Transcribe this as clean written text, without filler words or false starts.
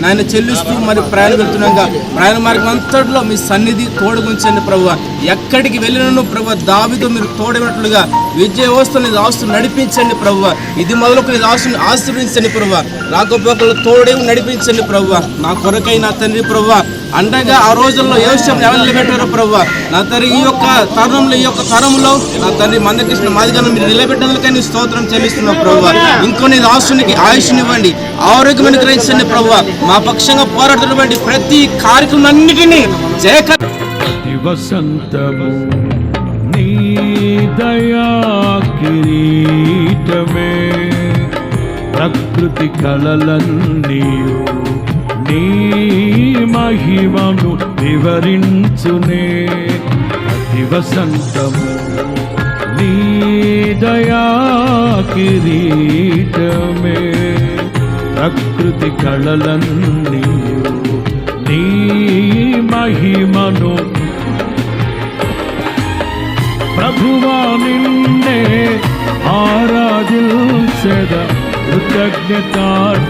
నాయన చెల్లిస్తూ మరి ప్రయాణం వెళ్తున్నాగా ప్రయాణ మార్గం అంతట్లో మీ సన్నిధి తోడుగుంచండి ప్రభువా. ఎక్కడికి వెళ్ళినను ప్రభువా దావీదు మీరు తోడైనట్లుగా విజయవస్తుని దాసు నడిపించండి ప్రభువా. ఇది మొదలుకొని దాసుని ఆశీర్వదించండి ప్రభువా. రాకపోకలు తోడే నడిపించండి ప్రభువా. నా కొరకై నా తండ్రి ప్రభువా అండగా ఆ రోజుల్లో ఏ విషయం ఎవరు నిలబెట్టారో ప్రభువా. నా తండ్రి ఈ యొక్క తరుణంలో ఈ యొక్క తరంలో నా తండ్రి మందకృష్ణ మాదిగా మీరు నిలబెట్టడానికై నీ స్తోత్రం చెల్లిస్తున్నావు ప్రభువా. ఇంకొన్ని దాసునికి ఆయుష్నివ్వండి, ఆరోగ్యం అనుగ్రహించండి ప్రభువా. మా పక్షంగా పోరాడుతున్నటువంటి ప్రతి కార్యక్రమం అన్నిటినీ వసంతము నీ దయా కిరీటమే, ప్రకృతి కళలన్నీయు నీ మహిమను వివరించునే. ప్రతి వసంతము నీ దయా కిరీటమే, ప్రకృతి కళలన్నీయు నీ మహిమను ప్రభువా నిన్నే ఆరాధించెద కృతజ్ఞతార్పణలతో.